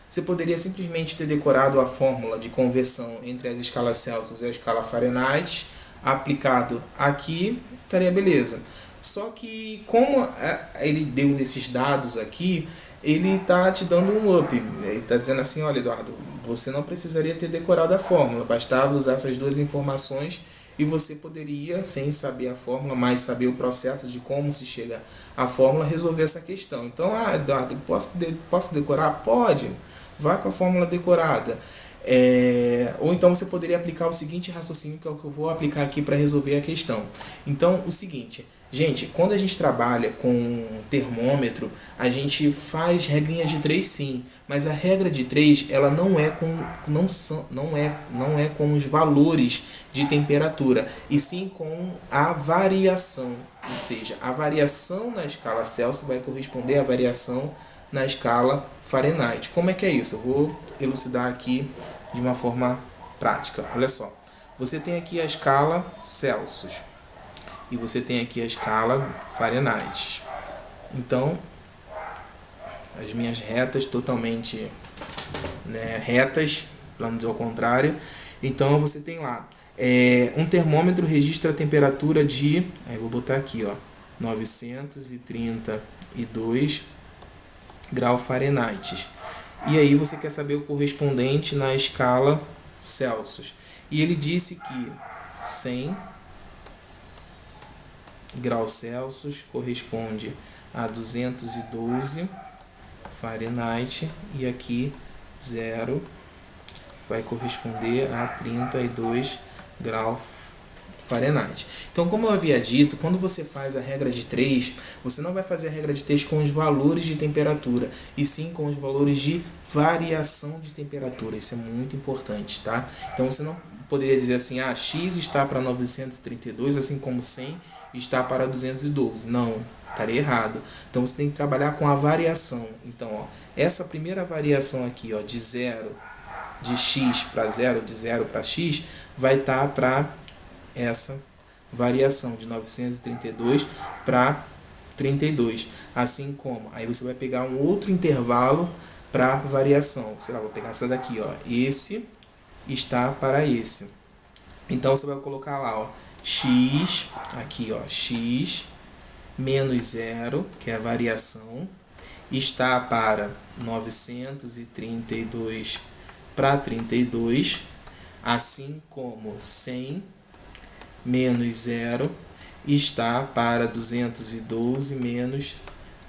Você poderia simplesmente ter decorado a fórmula de conversão entre as escalas Celsius e a escala Fahrenheit, aplicado aqui, estaria beleza. Só que como ele deu esses dados aqui, ele está te dando um up. Ele está dizendo assim, olha Eduardo, você não precisaria ter decorado a fórmula, bastava usar essas duas informações e você poderia, sem saber a fórmula, mas saber o processo de como se chega à fórmula, resolver essa questão. Então, Eduardo, posso decorar? Pode, vá com a fórmula decorada. Ou então você poderia aplicar o seguinte raciocínio, que é o que eu vou aplicar aqui para resolver a questão. Então, o seguinte, gente, quando a gente trabalha com termômetro, a gente faz regrinha de 3 sim, mas a regra de 3 ela não é com os valores de temperatura, e sim com a variação, ou seja, a variação na escala Celsius vai corresponder à variação na escala Fahrenheit. Como é que é isso? Eu vou elucidar aqui de uma forma prática. Olha só. Você tem aqui a escala Celsius e você tem aqui a escala Fahrenheit. Então, as minhas retas totalmente, né, retas, para não dizer o contrário. Então, você tem lá, um termômetro registra a temperatura de, aí vou botar aqui, ó, 932 graus Fahrenheit. E aí você quer saber o correspondente na escala Celsius. E ele disse que 100 graus Celsius corresponde a 212 Fahrenheit e aqui 0 vai corresponder a 32 graus Fahrenheit. Então, como eu havia dito, quando você faz a regra de 3, você não vai fazer a regra de 3 com os valores de temperatura, e sim com os valores de variação de temperatura. Isso é muito importante, tá? Então, você não poderia dizer assim, X está para 932, assim como 100 está para 212. Não, estaria errado. Então, você tem que trabalhar com a variação. Então, ó, essa primeira variação aqui, ó, de 0, de X para 0, de 0 para X, vai estar para essa variação de 932 para 32. Assim como, aí você vai pegar um outro intervalo para variação. Sei lá, vou pegar essa daqui, ó. Esse está para esse. Então você vai colocar lá, ó, X, aqui, ó, X menos 0, que é a variação, está para 932 para 32, assim como 100 menos 0 está para 212 menos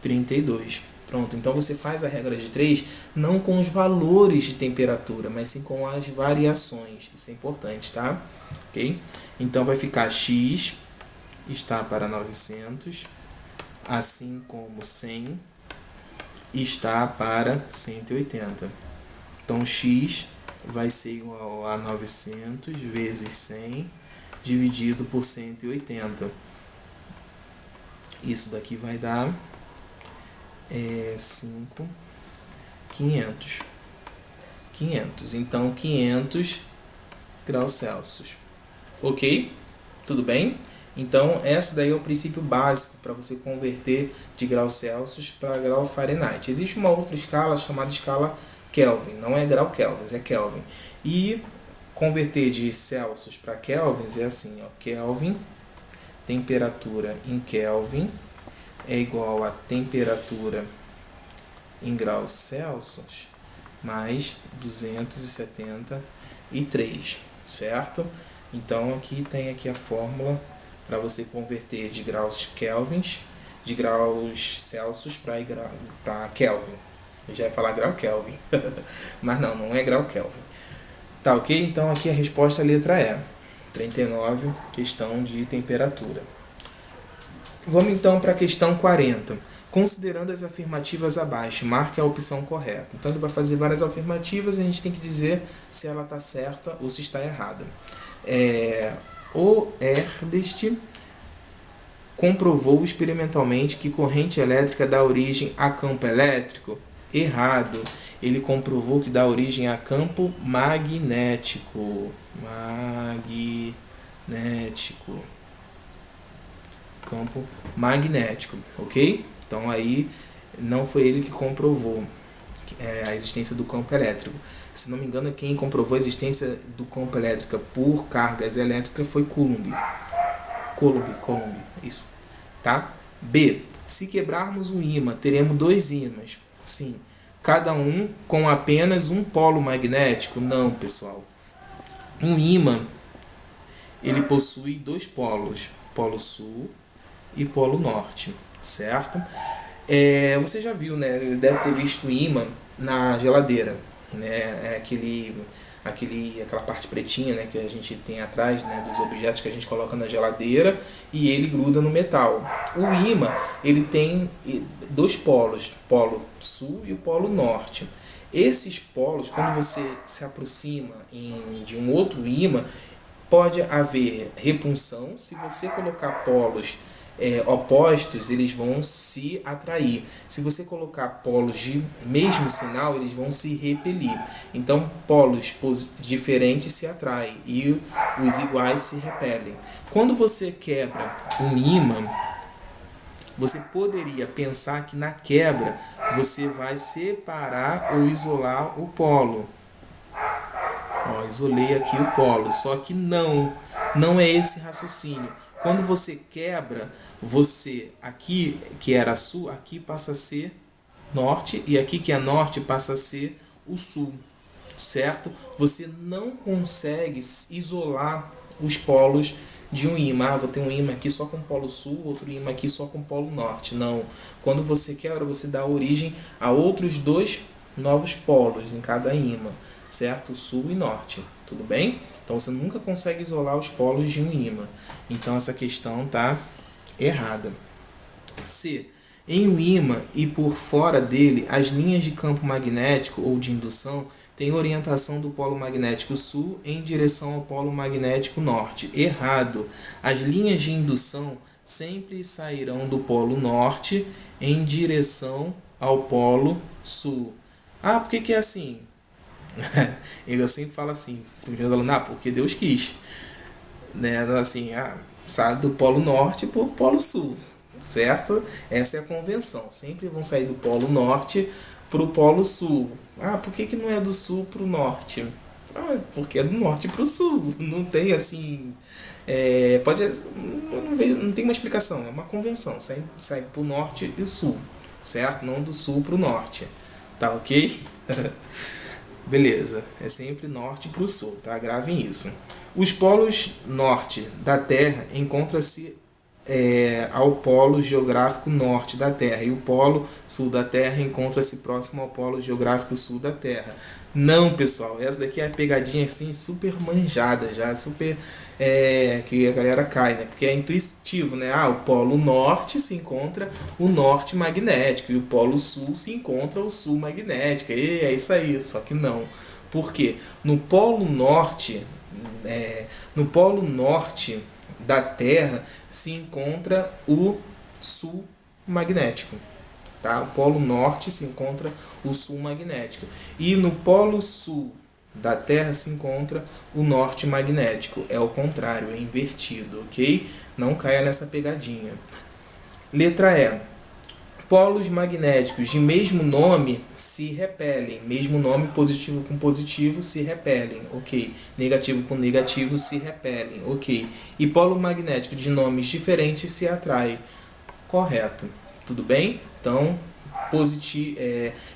32. Pronto, então você faz a regra de 3 não com os valores de temperatura, mas sim com as variações. Isso é importante, tá? Ok? Então vai ficar X está para 900, assim como 100 está para 180. Então X vai ser igual a 900 vezes 100 dividido por 180. Isso daqui vai dar 500. Então 500 graus Celsius. Ok? Tudo bem? Então esse daí é o princípio básico para você converter de graus Celsius para grau Fahrenheit. Existe uma outra escala chamada escala Kelvin. Não é grau Kelvin, é Kelvin. E converter de Celsius para Kelvins é assim, ó, Kelvin, temperatura em Kelvin, é igual a temperatura em graus Celsius mais 273, certo? Então aqui tem aqui a fórmula para você converter de graus Kelvins, de graus Celsius para Kelvin. Eu já ia falar grau Kelvin, mas não é grau Kelvin. Tá, ok? Então aqui a resposta, a letra E. 39, questão de temperatura. Vamos então para a questão 40. Considerando as afirmativas abaixo, marque a opção correta. Então ele vai fazer várias afirmativas e a gente tem que dizer se ela está certa ou se está errada. O Ernest comprovou experimentalmente que corrente elétrica dá origem a campo elétrico? Errado. Ele comprovou que dá origem a campo magnético. Campo magnético, ok? Então aí não foi ele que comprovou a existência do campo elétrico. Se não me engano, quem comprovou a existência do campo elétrico por cargas elétricas foi Coulomb, isso, tá? B. Se quebrarmos um ímã, teremos dois ímãs. Sim. Cada um com apenas um polo magnético? Não, pessoal. Um ímã, ele possui dois polos, polo sul e polo norte, certo? Você já viu, né? Deve ter visto o ímã na geladeira, né? Aquela parte pretinha, né, que a gente tem atrás, né, dos objetos que a gente coloca na geladeira e ele gruda no metal. O ímã, ele tem dois polos, polo sul e o polo norte. Esses polos, quando você se aproxima de um outro ímã, pode haver repulsão. Se você colocar polos opostos, eles vão se atrair. Se você colocar polos de mesmo sinal, eles vão se repelir. Então, polos diferentes se atraem e os iguais se repelem. Quando você quebra um ímã, você poderia pensar que na quebra você vai separar ou isolar o polo. Ó, isolei aqui o polo, só que não é esse raciocínio. Quando você quebra, você aqui que era sul, aqui passa a ser norte, e aqui que é norte passa a ser o sul, certo? Você não consegue isolar os polos de um ímã. Ah, vou ter um ímã aqui só com o polo sul, outro ímã aqui só com o polo norte. Não. Quando você quebra, você dá origem a outros dois novos polos em cada ímã, certo? Sul e norte, tudo bem? Então você nunca consegue isolar os polos de um ímã. Então essa questão está errada. C. Em um ímã e por fora dele, as linhas de campo magnético ou de indução têm orientação do polo magnético sul em direção ao polo magnético norte. Errado. As linhas de indução sempre sairão do polo norte em direção ao polo sul. Ah, por que é assim? Eu sempre falo assim, para os meus alunos, porque Deus quis. Né? Assim, sai do polo norte para o polo sul, certo? Essa é a convenção. Sempre vão sair do polo norte para o polo sul. Por que não é do sul para o norte? Porque é do norte para o sul. Não tem assim... não tem uma explicação, é uma convenção. Sai para o norte e sul, certo? Não do sul para o norte. Tá ok? Beleza, é sempre norte para o sul, tá? Gravem isso. Os polos norte da Terra encontram-se ao polo geográfico norte da Terra, e o polo sul da Terra encontra-se próximo ao polo geográfico sul da Terra. Não, pessoal, essa daqui é a pegadinha assim super manjada já, super que a galera cai, né? Porque é intuitivo, né? O polo norte se encontra o norte magnético e o polo sul se encontra o sul magnético. E é isso aí, só que não. Por quê? No polo norte da Terra se encontra o sul magnético. Tá? O polo norte se encontra o sul magnético. E no polo sul da Terra se encontra o norte magnético. É o contrário, é invertido, ok? Não caia nessa pegadinha. Letra E. Polos magnéticos de mesmo nome se repelem. Mesmo nome, positivo com positivo, se repelem. Ok. Negativo com negativo, se repelem. Ok. E polo magnético de nomes diferentes se atraem. Correto. Tudo bem? Então,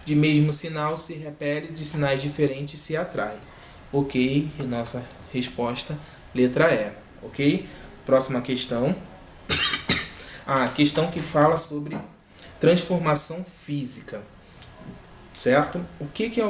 de mesmo sinal se repele, de sinais diferentes se atrai. Ok. E nossa resposta, letra E. Ok? Próxima questão. A questão que fala sobre transformação física, certo?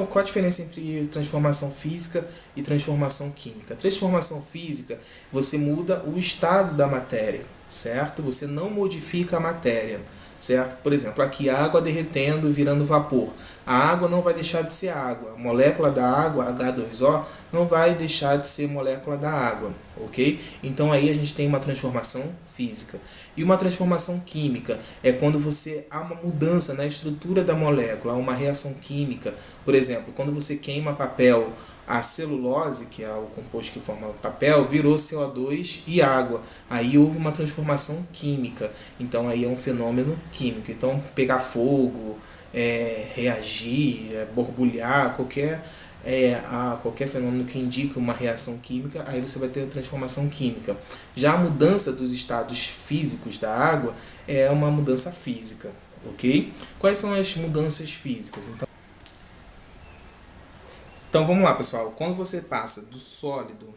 Qual a diferença entre transformação física e transformação química? Transformação física, você muda o estado da matéria, certo? Você não modifica a matéria, certo? Por exemplo, aqui a água derretendo, virando vapor. A água não vai deixar de ser água. A molécula da água, H2O, não vai deixar de ser molécula da água, ok? Então aí a gente tem uma transformação física. E uma transformação química é quando há uma mudança na estrutura da molécula, há uma reação química. Por exemplo, quando você queima papel, a celulose, que é o composto que forma o papel, virou CO2 e água. Aí houve uma transformação química. Então aí é um fenômeno químico. Então pegar fogo, reagir, borbulhar, qualquer fenômeno que indique uma reação química, aí você vai ter a transformação química. Já a mudança dos estados físicos da água é uma mudança física, ok? Quais são as mudanças físicas? Então vamos lá, pessoal. Quando você passa do sólido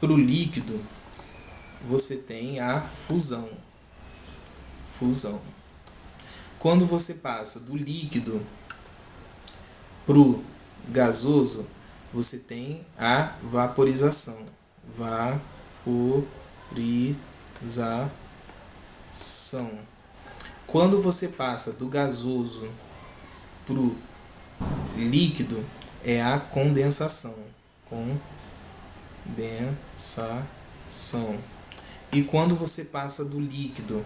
para o líquido, você tem a fusão. Quando você passa do líquido para o gasoso, você tem a vaporização. Quando você passa do gasoso para o líquido, é a condensação. E quando você passa do líquido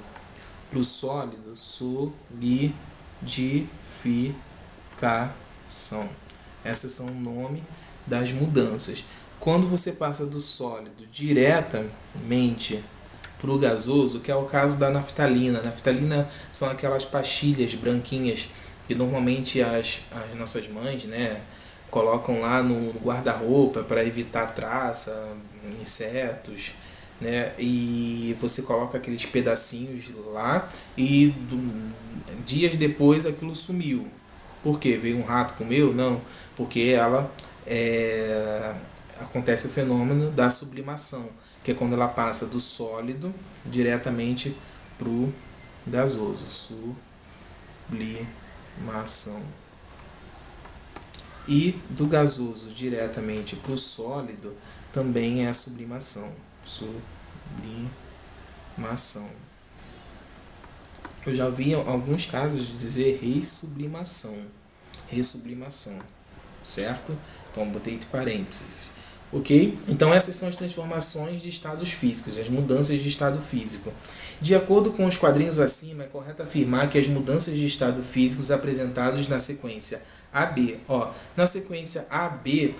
para o sólido, solidificação. Essas são o nome das mudanças. Quando você passa do sólido diretamente para o gasoso, que é o caso da naftalina. A naftalina são aquelas pastilhas branquinhas que normalmente as nossas mães, né, colocam lá no guarda-roupa para evitar traça, insetos, né? E você coloca aqueles pedacinhos lá e dias depois aquilo sumiu. Por quê? Veio um rato comeu? Não, porque ela acontece o fenômeno da sublimação, que é quando ela passa do sólido diretamente para o gasoso. Sublimação. E do gasoso diretamente para o sólido também é a sublimação. Sublimação. Eu já vi alguns casos de dizer ressublimação. Ressublimação. Certo? Então botei entre parênteses. Ok? Então essas são as transformações de estados físicos, as mudanças de estado físico. De acordo com os quadrinhos acima, é correto afirmar que as mudanças de estado físicos apresentadas na sequência AB, na sequência AB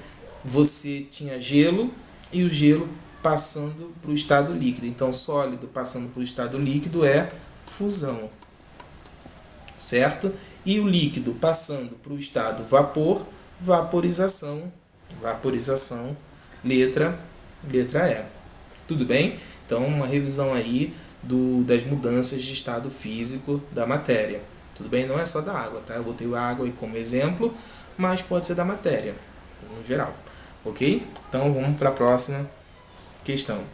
você tinha gelo e o gelo passando para o estado líquido. Então sólido passando para o estado líquido é fusão, certo? E o líquido passando para o estado vapor, vaporização, letra E. Tudo bem? Então, uma revisão aí das mudanças de estado físico da matéria. Tudo bem? Não é só da água, tá? Eu botei a água aí como exemplo, mas pode ser da matéria, no geral. Ok? Então, vamos para a próxima questão.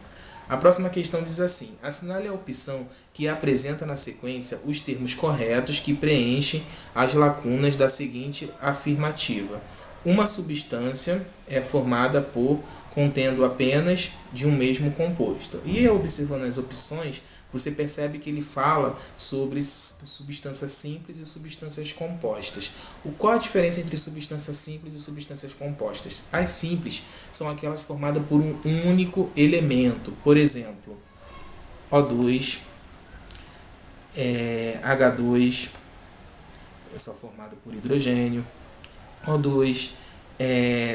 A próxima questão diz assim: assinale a opção que apresenta na sequência os termos corretos que preenchem as lacunas da seguinte afirmativa. Uma substância é formada por contendo apenas de um mesmo composto. E observando as opções, você percebe que ele fala sobre substâncias simples e substâncias compostas. Qual a diferença entre substâncias simples e substâncias compostas? As simples são aquelas formadas por um único elemento. Por exemplo, O2, H2 é só formado por hidrogênio, O2,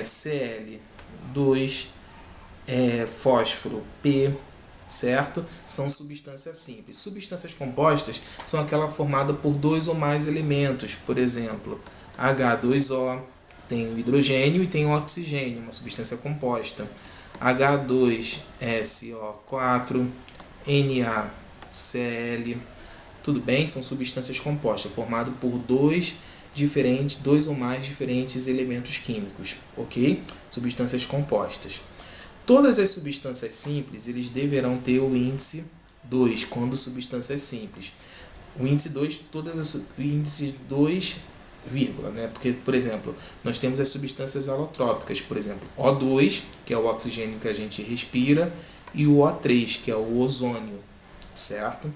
Cl2, fósforo P, certo? São substâncias simples. Substâncias compostas são aquelas formadas por dois ou mais elementos. Por exemplo, H2O tem o hidrogênio e tem o oxigênio, uma substância composta. H2SO4, NaCl, tudo bem? São substâncias compostas, formadas por dois ou mais diferentes elementos químicos, ok? Substâncias compostas. Todas as substâncias simples, eles deverão ter o índice 2, quando substâncias simples. O índice 2, o índice 2, vírgula, né? Porque, por exemplo, nós temos as substâncias alotrópicas, por exemplo, O2, que é o oxigênio que a gente respira, e o O3, que é o ozônio, certo?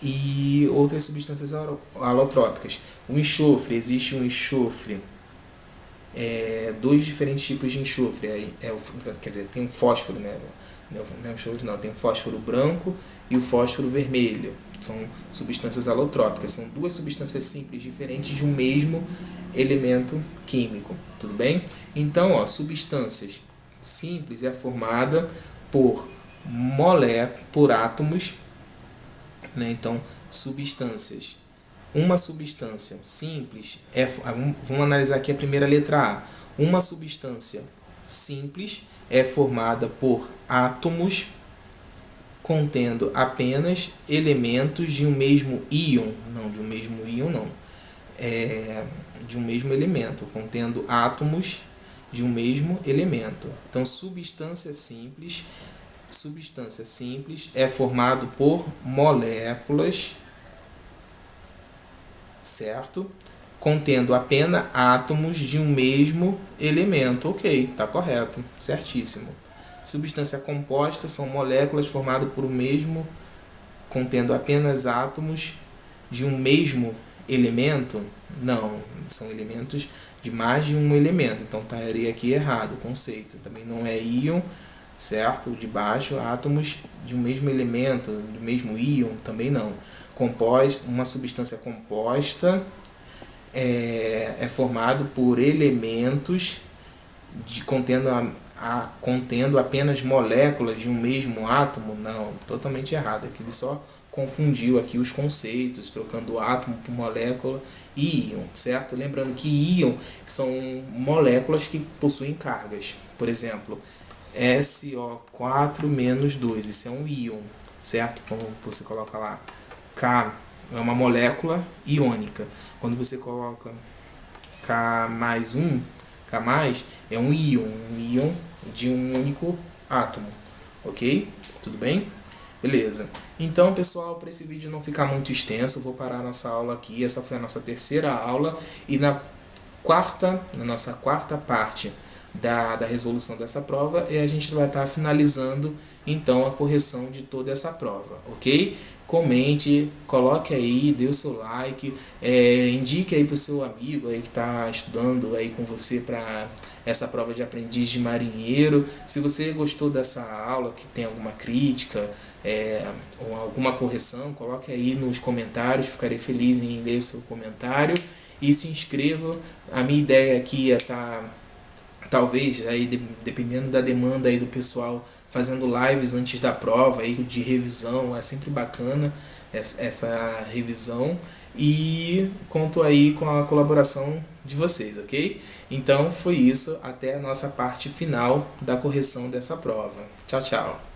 E outras substâncias alotrópicas. O enxofre, existe um enxofre, dois diferentes tipos de enxofre. Quer dizer, tem um fósforo, né? Não é enxofre, não, tem o fósforo branco e o fósforo vermelho. São substâncias alotrópicas, são duas substâncias simples diferentes de um mesmo elemento químico, tudo bem? Então, substâncias simples é formada por átomos, né? Então, substâncias. Uma substância simples vamos analisar aqui a primeira letra A. Uma substância simples é formada por átomos contendo apenas elementos de um mesmo íon, de um mesmo elemento, contendo átomos de um mesmo elemento. Então, substância simples é formado por moléculas, certo? Contendo apenas átomos de um mesmo elemento. Ok, está correto, certíssimo. Substância composta são moléculas formadas por contendo apenas átomos de um mesmo elemento? Não, são elementos de mais de um elemento. Então estaria aqui errado o conceito. Também não é íon, certo? O de baixo, átomos de um mesmo elemento, do mesmo íon, também não. Uma substância composta é formado por elementos contendo apenas moléculas de um mesmo átomo. Não, totalmente errado. Aqui ele só confundiu aqui os conceitos, trocando átomo por molécula e íon, certo? Lembrando que íon são moléculas que possuem cargas. Por exemplo, SO4-2, isso é um íon, certo? Como você coloca lá, K é uma molécula iônica. Quando você coloca K mais K mais é um íon de um único átomo, ok? Tudo bem? Beleza. Então, pessoal, para esse vídeo não ficar muito extenso, eu vou parar nossa aula aqui. Essa foi a nossa terceira aula e na nossa quarta parte da resolução dessa prova, a gente vai estar finalizando então a correção de toda essa prova, ok? Comente, coloque aí, dê o seu like, indique aí para o seu amigo aí que está estudando aí com você para essa prova de aprendiz de marinheiro. Se você gostou dessa aula, que tem alguma crítica, ou alguma correção, coloque aí nos comentários, ficarei feliz em ler o seu comentário. E se inscreva. A minha ideia aqui é estar, talvez, aí, dependendo da demanda aí do pessoal, fazendo lives antes da prova aí, de revisão. É sempre bacana essa revisão, e conto aí com a colaboração de vocês, ok? Então foi isso, até a nossa parte final da correção dessa prova. Tchau, tchau!